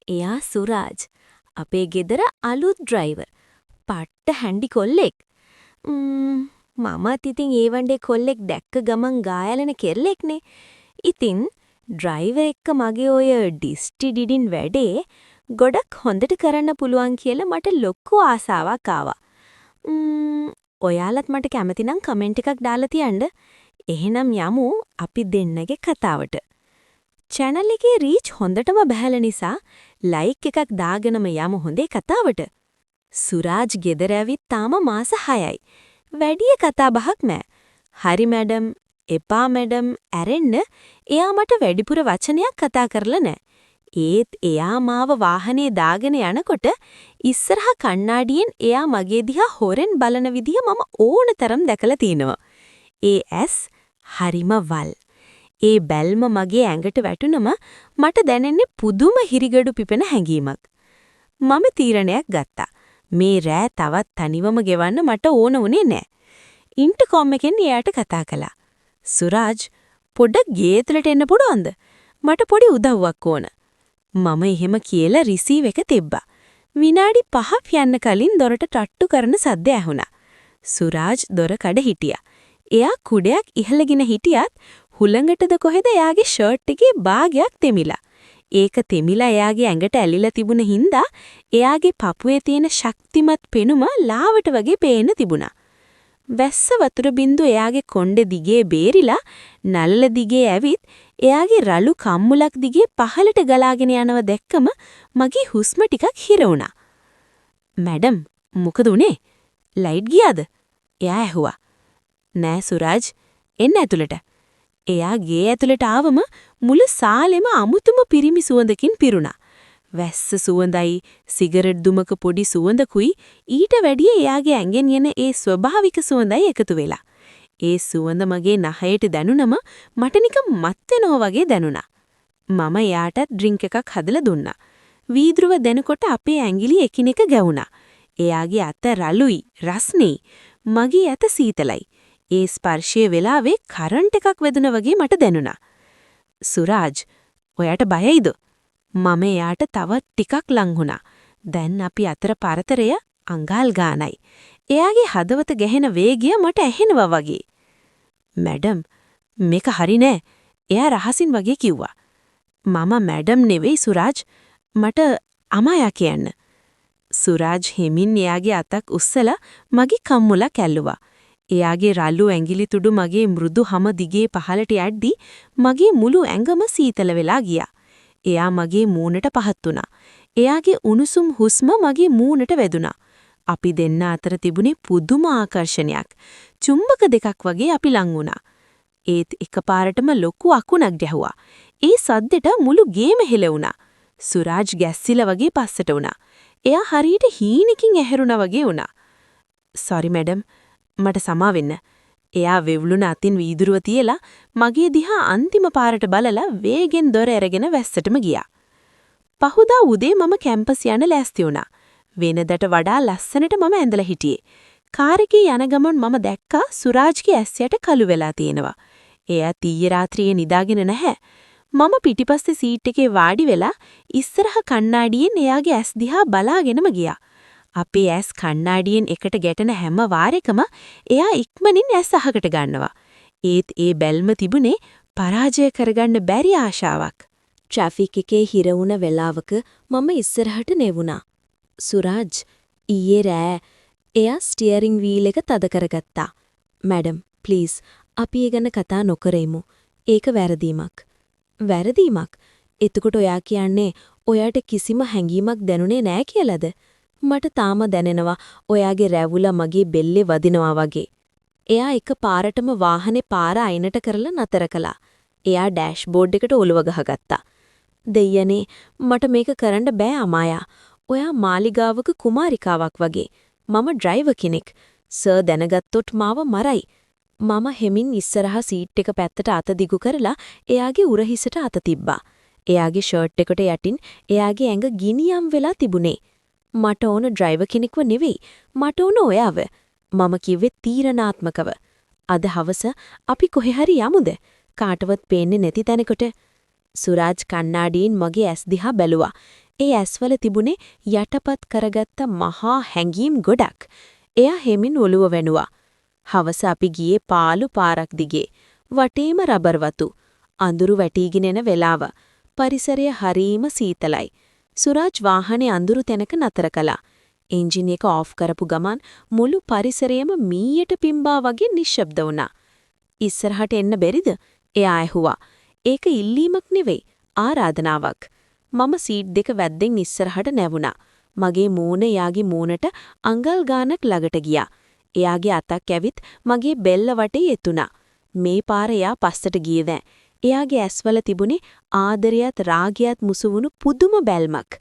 එයා සුරාජ්. අපේ ගෙදර අලුත් ඩ්‍රයිවර්. පට්ට හැන්ඩි කොල්ලෙක්. මමත් ඉතින් ඒ වන්ඩේ කොල්ලෙක් දැක්ක ගමන් ගායලන කෙල්ලෙක්නේ. ඉතින් ඩ්‍රයිවර් එක්ක මගේ ඔය ඩිස්ටි ඩිඩින් වැඩේ ගොඩක් හොඳට කරන්න පුළුවන් කියලා මට ලොකු ආසාවක් ආවා. ඔයාලත් මට කැමතිනම් කමෙන්ට් එකක් දාලා තියන්න. එහෙනම් යමු අපි දෙන්නගේ කතාවට. channel එකේ reach හොඳටම බහැල නිසා like එකක් දාගෙනම යමු හොඳේ කතාවට. සුරාජ් ගෙදර ඇවිත් තාම මාස 6යි. වැඩිය කතා බහක් නෑ. හරි මැඩම්, එපා මැඩම් ඇරෙන්න එයා මට වැඩිපුර වචනයක් කතා කරලා නෑ. ඒත් එයා මාව වාහනේ දාගෙන යනකොට ඉස්සරහා කණ්ණාඩියෙන් එයා මගේ දිහා හොරෙන් බලන විදිය මම ඕනතරම් දැකලා තිනවා. ඒ ඇස් හරිම වල්. ඒ බැල්ම මගේ ඇඟට වැටුනම මට දැනෙන්නේ පුදුම හිරිගඩු පිපෙන හැඟීමක්. මම තීරණයක් ගත්තා. මේ රෑ තවත් තනිවම ගෙවන්න මට ඕන වුණේ නෑ. ඉන්ටර්කොම් එකෙන් එයාට කතා කළා. සුරාජ් පොඩ්ඩක් ගේ ඇතුළට එන්න පුළුවන්ද? මට පොඩි උදව්වක් ඕන. මම එහෙම කියලා රිසීව් එක තිබ්බා. විනාඩි 5ක් යන්න කලින් දොරට ටට්ටු කරන සද්ද ඇහුණා. සුරාජ් දොර කඩ හිටියා. එයා කුඩයක් ඉහළගෙන හිටියත් හුළඟටද කොහෙද එයාගේ ෂර්ට් එකේ භාගයක් තෙමිලා. ඒක තෙමිලා එයාගේ ඇඟට ඇලිලා තිබුණ හින්දා එයාගේ පපුවේ තියෙන ශක්තිමත් පෙනුම ලාවට වගේ පේන්න තිබුණා. වැස්ස වතුර බින්දු එයාගේ කොණ්ඩේ දිගේ බේරිලා නළල දිගේ ඇවිත් එයාගේ රළු කම්මුලක් දිගේ පහළට ගලාගෙන යනව දැක්කම මගේ හුස්ම ටිකක් හිර වුණා. මැඩම් මොකද උනේ? ලයිට් ගියාද? එයා ඇහුවා. නෑ සුරාජ් එන්න ඇතුළට. එයා ගේ ඇතුළට ආවම මුළු සාලෙම අමුතුම පිරිමි සුවඳකින් පිරුණා. වැස්ස සුවඳයි, සිගරට් දුමක පොඩි සුවඳකුයි ඊට වැඩිය එයාගේ ඇඟෙන් එන ඒ ස්වභාවික සුවඳයි එකතු වෙලා. ඒ සුවඳ මගේ නහයට දැනුනම මට නිකන් මත් වෙනවා වගේ දැනුණා. මම එයාටත් ඩ්‍රින්ක් එකක් හදලා දුන්නා. වීදුරුව දෙනකොට අපේ ඇඟිලි එකිනෙක ගැවුණා. එයාගේ අත රළුයි, රස්නේ. මගේ අත සීතලයි. ඒ ස්පර්ශයේ වෙලාවේ කරන්ට් එකක් වැදුනා වගේ මට දැනුණා. සුරාජ්, ඔයාට බයයිද? මම එයාට තවත් ටිකක් ලං වුණා. දැන් අපි අතර පරතරය අඟල් ගානයි. එයාගේ හදවත ගැහෙන වේගය මට ඇහෙනවා වගේ. මැඩම්, මේක හරි නෑ. එයා රහසින් වගේ කිව්වා. මම මැඩම් නෙවෙයි සුරාජ්. මට අමායා කියන්න. සුරාජ් හිමින් එයාගේ අතක් උස්සලා මගේ කම්මුලක් ඇල්ලුවා. එයාගේ රළු ඇඟිලි තුඩු මගේ මෘදු හම දිගේ පහළට යද්දී මගේ මුළු ඇඟම සීතල වෙලා ගියා. එයා මගේ මූණට පහත් වුණා. එයාගේ උණුසුම් හුස්ම මගේ මූණට වැදුනා. අපි දෙන්න අතර තිබුණේ පුදුම ආකර්ෂණයක්. චුම්බක දෙකක් වගේ අපි ලං වුණා. ඒත් එකපාරටම ලොකු අකුණක් ගැහුවා. ඒ සද්දෙට මුළු ගේම හෙලවුණා. සුරාජ් ගැස්සිලා වගේ පස්සට වුණා. එයා හරියට හීනකින් ඇහැරුණා වගේ වුණා. "සෝරි මැඩම්, මට සමා වෙන්න." එයා වෙවුලුන අතින් වීදුරුව තියලා මගේ දිහා අන්තිම පාරට බලලා වේගෙන් දොර ඇරගෙන වැස්සටම ගියා. පහුදා උදේ මම කැම්පස් යන්න ලෑස්ති වුණා. වෙනදට වඩා ලස්සනට මම ඇඳලා හිටියේ. කාර් එකේ යන ගමන් මම දැක්කා සුරාජ්ගේ ඇස් යට කළු වෙලා තියෙනවා. එයා ඊයේ රාත්‍රියේ නිදාගෙන නැහැ. මම පිටිපස්සේ සීට් එකේ වාඩි වෙලා ඉස්සරහ කණ්ණාඩියෙන් එයාගේ ඇස් දිහා බලාගෙනම ගියා. අපේ ඇස් කණ්ණාඩියෙන් එකට ගැටෙන හැම වාරයකම එයා ඉක්මනින් ඇස් අහකට ගන්නවා. ඒත් ඒ බැල්ම තිබුණේ පරාජය කරගන්න බැරි ආශාවක්. ට්‍රැෆික් එකේ හිර වුණ වෙලාවක මම ඉස්සරහට නෙවුණා. සුරාජ්, ඊයේ රෑ එයා ස්ටියරින් වීල් එක තද කරගත්තා. මැඩම්, ප්ලීස් අපි ඒ ගැන කතා නොකරෙමු. ඒක වැරදීමක්. වැරදීමක්? එතකොට ඔයා කියන්නේ ඔයාට කිසිම හැඟීමක් දැනුනේ නෑ කියලාද? මට තාම දැනෙනවා ඔයාගේ රැවුල මගේ බෙල්ලේ වදිනවා වගේ. එයා එක පාරටම වාහනේ පාර අයිනට කරලා නතර කළා. එයා ඩෑෂ්බෝඩ් එකට ඔලුව ගහගත්තා. දෙයනේ, මට මේක කරන්න බෑ අමායා. ඔයා මාලිගාවක කුමාරිකාවක් වගේ. මම ඩ්‍රයිවර් කෙනෙක්. සර් දැනගත්තොත් මාව මරයි. මම හෙමින් ඉස්සරහා සීට් එක පැත්තට අත දිගු කරලා එයාගේ උරහිසට අත තිබ්බා. එයාගේ ෂර්ට් එකට යටින් එයාගේ ඇඟ ගිනියම් වෙලා තිබුණේ. මට ඕන ඩ්‍රයිවර් කෙනෙක්ව නෙවෙයි. මට ඕන ඔයාව. මම කිව්වේ තීරණාත්මකව. අද හවස අපි කොහේ හරි යමුද? කාටවත් පේන්නේ නැති තැනකට. සුරාජ් කණ්ණාඩියෙන් මගේ ඇස් දිහා බැලුවා. ඒ ඇස්වල තිබුණේ යටපත් කරගත්ත මහා හැඟීම් ගොඩක්. එයා හෙමින් ඔළුව වැනුවා. හවස අපි ගියේ පාළු පාරක් දිගේ. වටේම රබර් වතු. අඳුරු වැටීගෙන එන වෙලාව. පරිසරය හරීම සීතලයි. සුරාජ් වාහනේ අඳුරු තැනක නතර කළා. එන්ජින් එක ඔෆ් කරපු ගමන් මුළු පරිසරයම මීයට පිම්බා වගේ නිශ්ශබ්ද වුණා. ඉස්සරහට එන්න බැරිද? එයා ඇහුවා. ඒක ඉල්ලීමක් නෙවෙයි, ආරාධනාවක්. මම සීට් දෙක වැද්දෙන් ඉස්සරහට නැවුණා. මගේ මූණ එයාගේ මූණට අඟල් ගානක් ළඟට ගියා. එයාගේ අතක් ඇවිත් මගේ බෙල්ල වටේ එතුණා. මේ පාර එයා පස්සට ගියේ නෑ. එයාගේ ඇස්වල තිබුණේ ආදරයත් රාගයත් මුසු වුණු පුදුම බැල්මක්.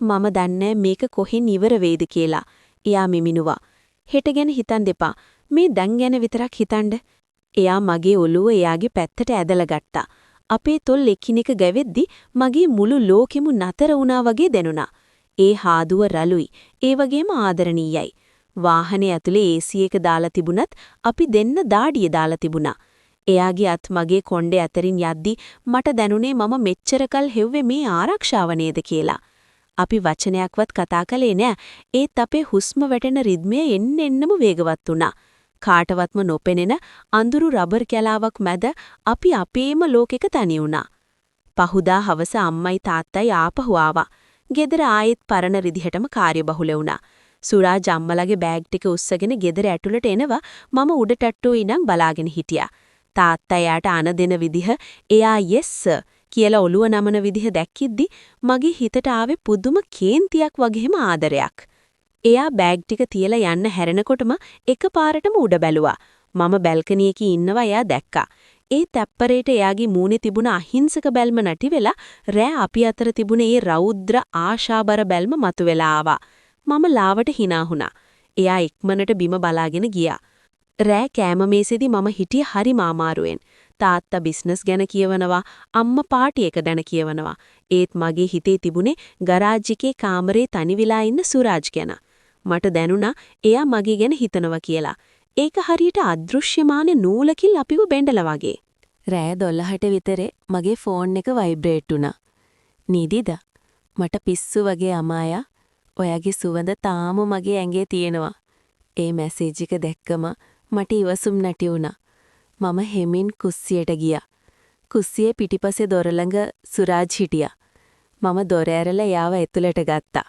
මම දන්නේ මේක කොහෙන් ඉවර වෙයිද කියලා. එයා මිමිනුවා. හෙට ගැන හිතන් දෙපා. මේ දැන් ගැන විතරක් හිතන්න. එයා මගේ ඔළුව එයාගේ පැත්තට ඇදලා ගත්තා. අපේ තොල් එකිනෙක ගැවෙද්දි මගේ මුළු ලෝකෙම නතර වුණා වගේ දැනුණා. ඒ හාදුව රළුයි. ඒ වගේම ආදරණීයයි. වාහනේ ඇතුලේ AC එක දාලා තිබුණත් අපි දෙන්න දාඩිය දාලා තිබුණා. එයාගේ අත් මගේ කොණ්ඩේ අතරින් යද්දි මට දැනුනේ මම මෙච්චරකල් හෙව්වේ මේ ආරක්ෂාව නේද කියලා. අපි වචනයක්වත් කතා කළේ නෑ. ඒත් අපේ හුස්ම වැටෙන රිද්මය එන්නෙන්නම වේගවත් වුණා. කාටවත්ම නොපෙනෙන අඳුරු රබර් කැලාවක් මැද අපි අපේම ලෝකෙක තනි වුණා. පහුදා හවස අම්මයි තාත්තයි ආපහු ආවා. ගෙදර ආයෙත් පරණ රිදිහටම කාර්යබහුල වුණා. සුරාජ් අම්මලගේ බෑග් ටික උස්සගෙන ගෙදර ඇතුළට එනවා මම උඩ ටට්ටුවේ ඉඳන් බලාගෙන හිටියා. තාත්තා එයාට අන දෙන විදිහ එයා yes කියලා ඔළුව නමන විදිහ දැක්කිද්දි මගේ හිතට ආවේ පුදුම කේන්තියක් වගේම ආදරයක්. එයා බෑග් ටික තියලා යන්න හැරෙනකොටම එකපාරටම උඩ බැලුවා. මම බැල්කනි එකේ ඉන්නවා එයා දැක්කා. ඒ තැප්පරේට එයාගේ මූණේ තිබුණ අහිංසක බැල්ම නැති වෙලා රෑ අපි අතර තිබුණ ඒ රෞද්‍ර ආශාබර බැල්ම මතුවෙලා ආවා. මම ලාවට hina වුණා. එයා ඉක්මනට බිම බලාගෙන ගියා. රෑ කෑම මේසෙදි මම හිටිය හරිම අමාරුවෙන්. තාත්තා බිස්නස් ගැන කියවනවා, අම්මා පාටි එක ගැන කියවනවා. ඒත් මගේ හිතේ තිබුණේ ගරාජ් එකේ කාමරේ තනිවිලා ඉන්න සුරාජ් ගැන. මට දැනුණා එයා මගේ ගැන හිතනවා කියලා. ඒක හරියට අදෘශ්‍යමාන නූලකින් අපිව බැඳලා වගේ. රෑ 12ට විතරේ මගේ ෆෝන් එක වයිබ්‍රේට් වුණා. නීදිද? මට පිස්සු වගේ අමායා. ඔයාගේ සුවඳ තාම මගේ ඇඟේ තියෙනවා. ඒ මැසේජ් එක දැක්කම මට ඉවසුම් නැති වුණා. මම හෙමින් කුස්සියට ගියා. කුස්සියේ පිටිපස්සේ දොර ළඟ සුරාජ් හිටියා. මම දොර ඇරලා එයාව ඇතුළට ගත්තා.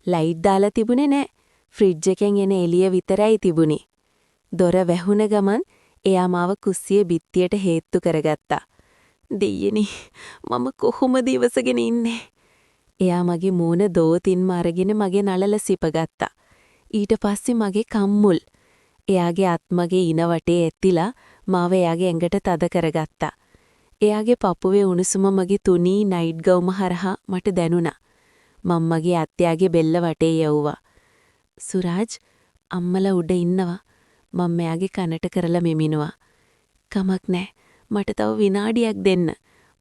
ලයිට් දාලා තිබුණේ නැහැ. ෆ්‍රිජ් එකෙන් එන එළිය විතරයි තිබුණේ. දොර වැහුණ ගමන් එයා මාව කුස්සියේ බිත්තියට හේතු කරගත්තා. දෙයියනි මම කොහොමද ඉවසගෙන ඉන්නේ? එයා මගේ මූණ දෝතින්ම අරගෙන මගේ නළල සිපගත්තා. ඊට පස්සේ මගේ කම්මුල්. එයාගේ අත් මගේ ඉන වටේ ඇත්තිලා මාව එයාගේ ඇඟට තද කරගත්තා. එයාගේ පපුවේ උණුසුම මගේ තුනී නයිට් ගවුම හරහා මට දැනුණා. මම මගේ අත්යාගේ බෙල්ල වටේ යවුවා. සුරාජ් අම්මලා උඩ ඉන්නවා. මම එයාගේ කනට කරලා මෙමිනුවා. කමක් නැහැ. මට තව විනාඩියක් දෙන්න.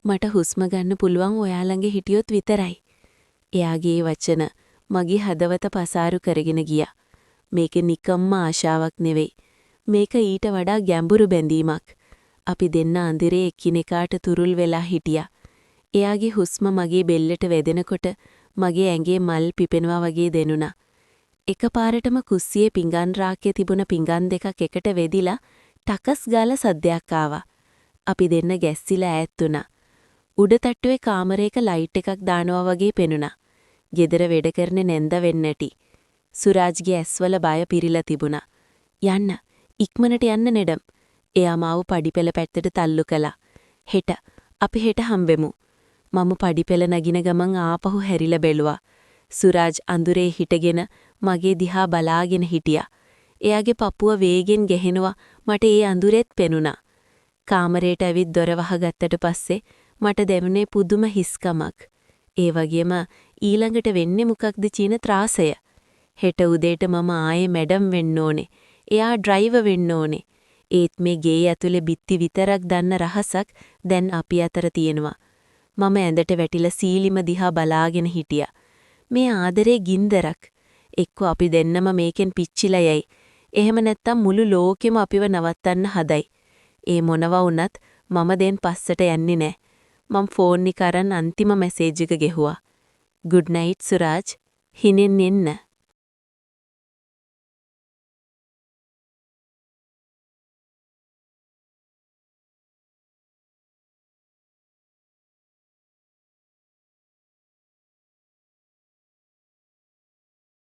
මට හුස්ම ගන්න පුළුවන් ඔයා ළඟ හිටියොත් විතරයි. එයාගේ වචන මගේ හදවත පසාරු කරගෙන ගියා. මේක නිකම්ම ආශාවක් නෙවෙයි. මේක ඊට වඩා ගැඹුරු බැඳීමක්. අපි දෙන්න අඳුරේ එකිනෙකාට තුරුල් වෙලා හිටියා. එයාගේ හුස්ම මගේ බෙල්ලට වැදෙනකොට මගේ ඇඟේ මල් පිපෙනවා වගේ දැනුණා. එකපාරටම කුස්සියේ පිඟන් රාක්කේ තිබුණ පිඟන් දෙකක් එකට වෙදිලා ටකස් ගාලා සද්දයක් ආවා. අපි දෙන්න ගැස්සිලා ඈත් වුණා. උඩ තට්ටුවේ කාමරයක ලයිට් එකක් දානවා වගේ පෙනුණා. ගෙදර වැඩ කරන නැන්ද වෙන්න ඇති. සුරාජ්ගේ ඇස්වල බය පිරීලා තිබුණා. යන්න, ඉක්මනට යන්න නෙඩම්. එයා මාව පඩිපෙළ පැත්තට තල්ලු කළා. අපි හෙට හම්බෙමු. මම පඩිපෙළ නගින ගමන් ආපහු හැරිලා බැලුවා. සුරාජ් අඳුරේ හිටගෙන මගේ දිහා බලාගෙන හිටියා. එයාගේ පපුව වේගෙන් ගැහෙනවා මට ඒ අඳුරෙත් පෙනුණා. කාමරයට ඇවිත් දොර වහගත්තට පස්සේ මට දැනුනේ පුදුම හිස්කමක්. ඒ වගේම ඊළඟට වෙන්නේ මොකක්ද චීන ත්‍රාසය. හෙට උදේට මම ආයේ මැඩම් වෙන්න ඕනේ. එයා ඩ්‍රයිවර් වෙන්න ඕනේ. ඒත් මේ ගේ ඇතුලේ බිත්ති විතරක් දන්න රහසක් දැන් අපි අතර තියෙනවා. මම ඇඳට වැටිලා සීලිම දිහා බලාගෙන හිටියා. මේ ආදරේ ගින්දරක්. එක්ක අපි දෙන්නම මේකෙන් පිච්චිලා යයි. එහෙම නැත්තම් මුළු ලෝකෙම අපිව නවත්තන්න හදයි. ඒ මොනවා වුණත් මම දැන් පස්සට යන්නේ නැහැ. මම ෆෝන් එක අරන් අන්තිම මැසේජ් එක ගෙහුවා. good night Suraj. හිනෙන් එන්න.